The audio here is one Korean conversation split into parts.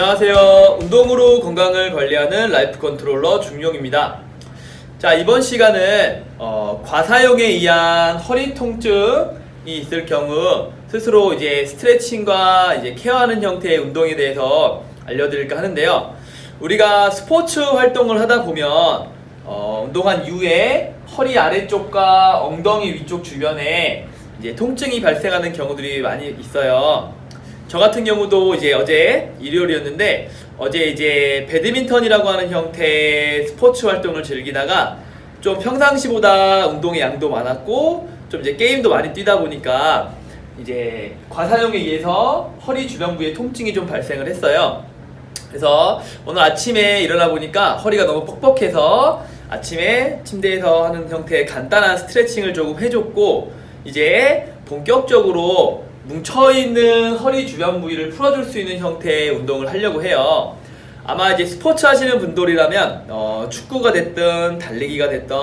안녕하세요. 운동으로 건강을 관리하는 라이프 컨트롤러 중용입니다. 자, 이번 시간은 과사용에 의한 허리 통증이 있을 경우 스스로 이제 스트레칭과 이제 케어하는 형태의 운동에 대해서 알려드릴까 하는데요. 우리가 스포츠 활동을 하다 보면 운동한 이후에 허리 아래쪽과 엉덩이 위쪽 주변에 이제 통증이 발생하는 경우들이 많이 있어요. 저 같은 경우도 이제 어제 일요일이었는데 어제 이제 배드민턴이라고 하는 형태의 스포츠 활동을 즐기다가 좀 평상시보다 운동의 양도 많았고 좀 이제 게임도 많이 뛰다 보니까 이제 과사용에 의해서 허리 주변 부에 통증이 좀 발생을 했어요. 그래서 오늘 아침에 일어나 보니까 허리가 너무 뻑뻑해서 아침에 침대에서 하는 형태의 간단한 스트레칭을 조금 해줬고 이제 본격적으로 뭉쳐있는 허리 주변 부위를 풀어줄 수 있는 형태의 운동을 하려고 해요. 아마 이제 스포츠 하시는 분들이라면 축구가 됐든 달리기가 됐든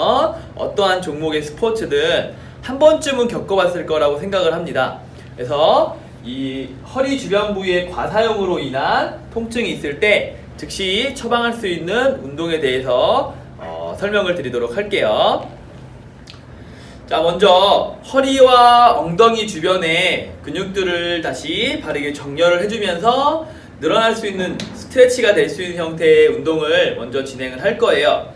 어떠한 종목의 스포츠든 한 번쯤은 겪어봤을 거라고 생각을 합니다. 그래서 이 허리 주변 부위의 과사용으로 인한 통증이 있을 때 즉시 처방할 수 있는 운동에 대해서 설명을 드리도록 할게요. 자, 먼저 허리와 엉덩이 주변의 근육들을 다시 바르게 정렬을 해주면서 늘어날 수 있는 스트레치가 될 수 있는 형태의 운동을 먼저 진행을 할 거예요.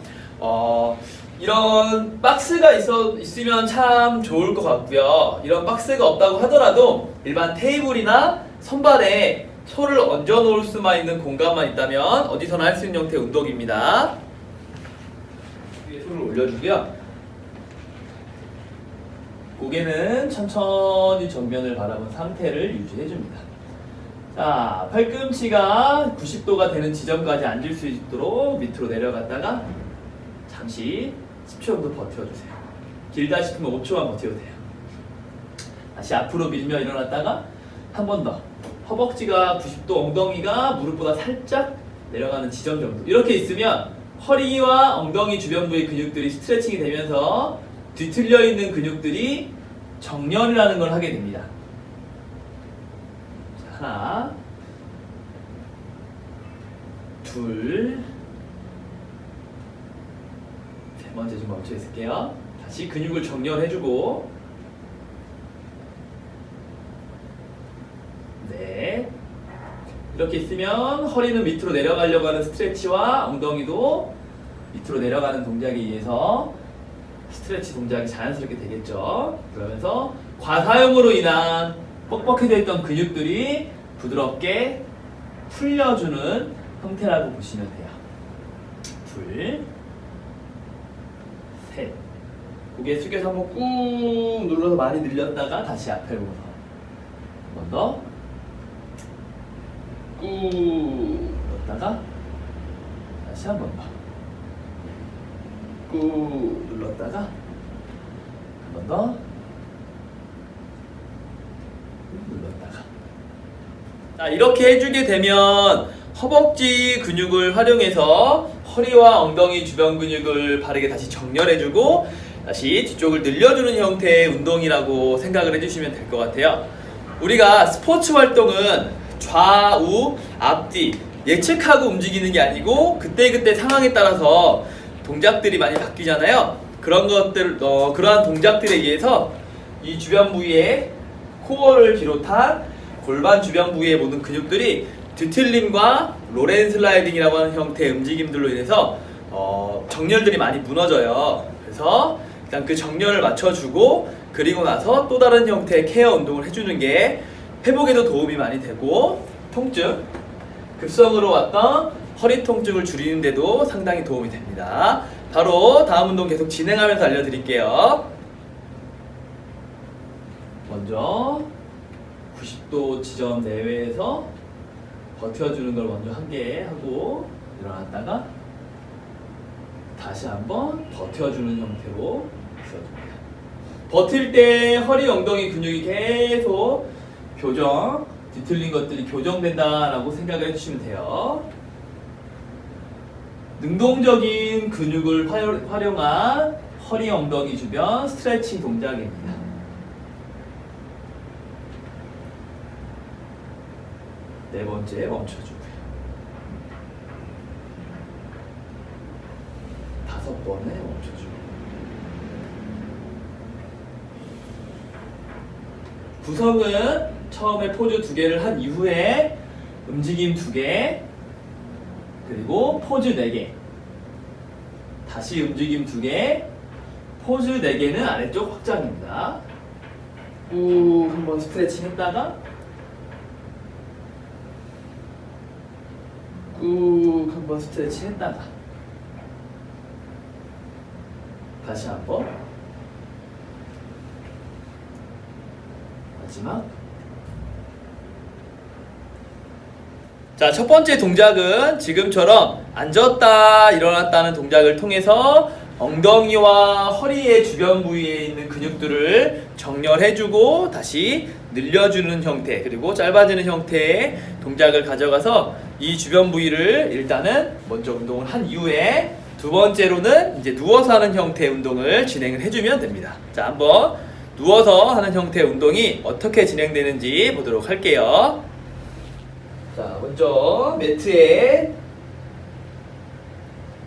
이런 박스가 있으면 참 좋을 것 같고요. 이런 박스가 없다고 하더라도 일반 테이블이나 선반에 손을 얹어 놓을 수만 있는 공간만 있다면 어디서나 할 수 있는 형태의 운동입니다. 위에 손을 올려주고요. 고개는 천천히 정면을 바라본 상태를 유지해줍니다. 자, 팔꿈치가 90도가 되는 지점까지 앉을 수 있도록 밑으로 내려갔다가 잠시 10초 정도 버텨주세요. 길다 싶으면 5초만 버텨도 돼요. 다시 앞으로 밀며 일어났다가 한 번 더. 허벅지가 90도, 엉덩이가 무릎보다 살짝 내려가는 지점 정도. 이렇게 있으면 허리와 엉덩이 주변부의 근육들이 스트레칭이 되면서 뒤틀려 있는 근육들이 정렬이라는 걸 하게 됩니다. 자, 하나, 둘, 세 번째 좀 멈춰 있을게요. 다시 근육을 정렬해주고, 네, 이렇게 있으면 허리는 밑으로 내려가려고 하는 스트레치와 엉덩이도 밑으로 내려가는 동작에 의해서 스트레치 동작이 자연스럽게 되겠죠. 그러면서 과사용으로 인한 뻑뻑해져 있던 근육들이 부드럽게 풀려주는 형태라고 보시면 돼요. 둘, 셋. 고개 숙여서 한번 꾹 눌러서 많이 늘렸다가 다시 앞에 보면서 한 번 더 꾹 눌렀다가 다시 한 번 더 꾹 눌렀다가 한 번 더 눌렀다가. 자, 이렇게 해주게 되면 허벅지 근육을 활용해서 허리와 엉덩이 주변 근육을 바르게 다시 정렬해주고 다시 뒤쪽을 늘려주는 형태의 운동이라고 생각을 해주시면 될 것 같아요. 우리가 스포츠 활동은 좌우, 앞뒤 예측하고 움직이는 게 아니고 그때그때 상황에 따라서 동작들이 많이 바뀌잖아요. 그런 것들, 그러한 동작들에 의해서 이 주변 부위에 코어를 비롯한 골반 주변 부위의 모든 근육들이 뒤틀림과 롤 앤 슬라이딩이라고 하는 형태의 움직임들로 인해서 정렬들이 많이 무너져요. 그래서 일단 그 정렬을 맞춰주고 그리고 나서 또 다른 형태의 케어 운동을 해주는 게 회복에도 도움이 많이 되고 통증, 급성으로 왔던 허리 통증을 줄이는 데도 상당히 도움이 됩니다. 바로 다음 운동 계속 진행하면서 알려드릴게요. 먼저 90도 지점 내외에서 버텨주는 걸 먼저 한 개 하고 일어났다가 다시 한번 버텨주는 형태로 있어줍니다. 버틸 때 허리 엉덩이 근육이 계속 교정, 뒤틀린 것들이 교정된다라고 생각을 해주시면 돼요. 능동적인 근육을 활용한 허리 엉덩이 주변 스트레칭 동작입니다. 네 번째 멈춰주고요. 5번에 멈춰주고. 구성은 처음에 포즈 2개를 한 이후에 움직임 2개, 그리고 포즈 4개, 다시 움직임 2개, 포즈 4개는 아래쪽 확장입니다. 꾹 한번 스트레칭 했다가 꾹 한번 스트레칭 했다가 다시 한번 마지막. 자, 첫 번째 동작은 지금처럼 앉았다 일어났다는 동작을 통해서 엉덩이와 허리의 주변 부위에 있는 근육들을 정렬해주고 다시 늘려주는 형태, 그리고 짧아지는 형태의 동작을 가져가서 이 주변 부위를 일단은 먼저 운동을 한 이후에 두 번째로는 이제 누워서 하는 형태의 운동을 진행을 해주면 됩니다. 자, 한번 누워서 하는 형태의 운동이 어떻게 진행되는지 보도록 할게요. 자, 먼저 매트에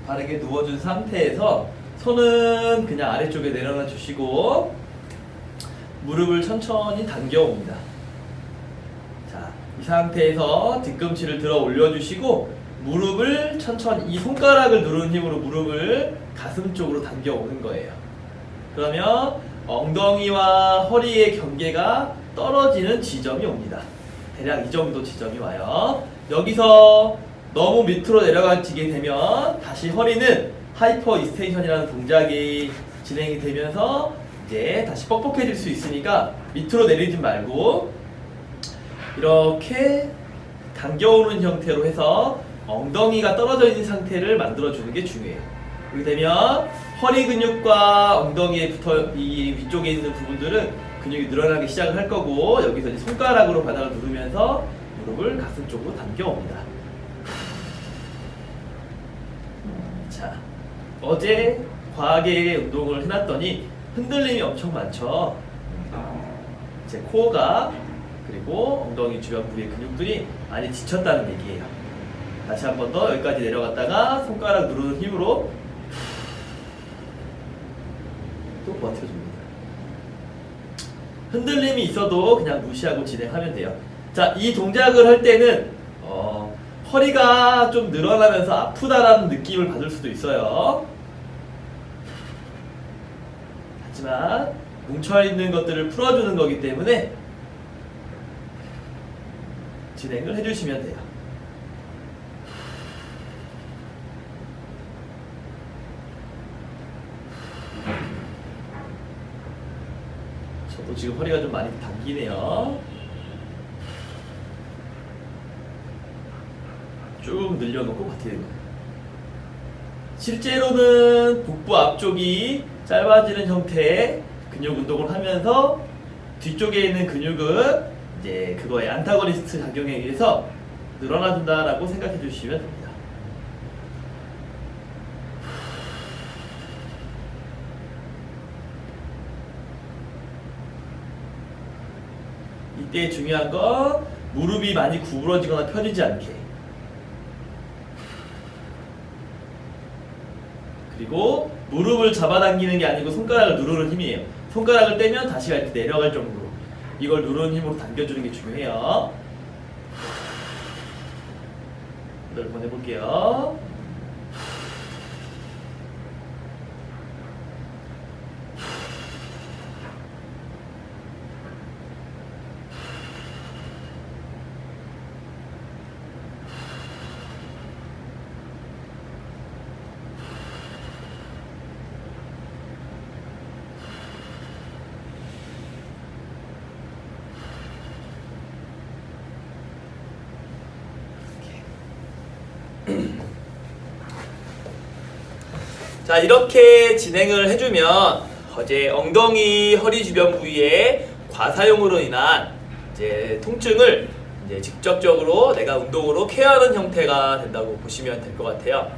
바르게 누워준 상태에서 손은 그냥 아래쪽에 내려놔 주시고 무릎을 천천히 당겨옵니다. 자, 이 상태에서 뒤꿈치를 들어 올려주시고 무릎을 천천히 이 손가락을 누르는 힘으로 무릎을 가슴 쪽으로 당겨오는 거예요. 그러면 엉덩이와 허리의 경계가 떨어지는 지점이 옵니다. 대략 이 정도 지점이 와요. 여기서 너무 밑으로 내려가지게 되면 다시 허리는 하이퍼 익스텐션이라는 동작이 진행이 되면서 이제 다시 뻑뻑해질 수 있으니까 밑으로 내리지 말고 이렇게 당겨오는 형태로 해서 엉덩이가 떨어져 있는 상태를 만들어주는 게 중요해요. 그렇게 되면 허리 근육과 엉덩이에 붙어 이 위쪽에 있는 부분들은 근육이 늘어나기 시작을 할 거고, 여기서 이제 손가락으로 바닥을 누르면서 무릎을 가슴 쪽으로 당겨옵니다. 자, 어제 과하게 운동을 해놨더니 흔들림이 엄청 많죠. 제 코어가 그리고 엉덩이 주변 부위의 근육들이 많이 지쳤다는 얘기예요. 다시 한 번 더 여기까지 내려갔다가 손가락 누르는 힘으로 또 버텨줍니다. 흔들림이 있어도 그냥 무시하고 진행하면 돼요. 자, 이 동작을 할 때는 허리가 좀 늘어나면서 아프다라는 느낌을 받을 수도 있어요. 하지만 뭉쳐있는 것들을 풀어주는 거기 때문에 진행을 해주시면 돼요. 저도 지금 허리가 좀 많이 당기네요. 쭉 늘려놓고 버티는 거예요. 실제로는 복부 앞쪽이 짧아지는 형태의 근육 운동을 하면서 뒤쪽에 있는 근육은 이제 그거의 안타고니스트 작용에 의해서 늘어나준다라고 생각해 주시면 됩니다. 이때 중요한 건 무릎이 많이 구부러지거나 펴지지 않게, 그리고 무릎을 잡아당기는 게 아니고 손가락을 누르는 힘이에요. 손가락을 떼면 다시 이렇게 내려갈 정도로 이걸 누르는 힘으로 당겨주는 게 중요해요. 몇 번 해볼게요. 자, 이렇게 진행을 해주면 어제 엉덩이, 허리 주변 부위에 과사용으로 인한 이제 통증을 이제 직접적으로 내가 운동으로 케어하는 형태가 된다고 보시면 될 것 같아요.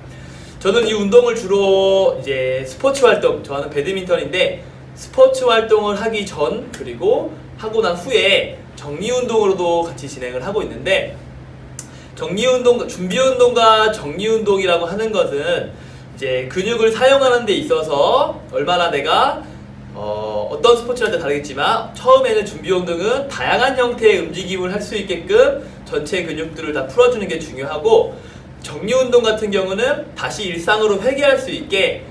저는 이 운동을 주로 이제 스포츠 활동, 저는 배드민턴인데 스포츠 활동을 하기 전 그리고 하고 난 후에 정리 운동으로도 같이 진행을 하고 있는데, 정리 운동, 준비 운동과 정리 운동이라고 하는 것은 이제 근육을 사용하는 데 있어서 얼마나 내가 어떤 스포츠라도 다르겠지만 처음에는 준비 운동은 다양한 형태의 움직임을 할 수 있게끔 전체 근육들을 다 풀어주는 게 중요하고, 정리 운동 같은 경우는 다시 일상으로 회귀할 수 있게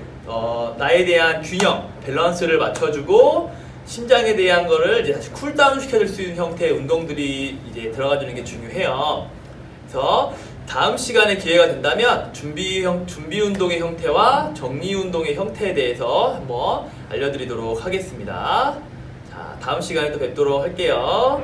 나에 대한 균형, 밸런스를 맞춰주고 심장에 대한 거를 이제 다시 쿨다운 시켜줄 수 있는 형태의 운동들이 이제 들어가주는 게 중요해요. 그래서 다음 시간에 기회가 된다면 준비 운동의 형태와 정리 운동의 형태에 대해서 한번 알려드리도록 하겠습니다. 자, 다음 시간에 또 뵙도록 할게요.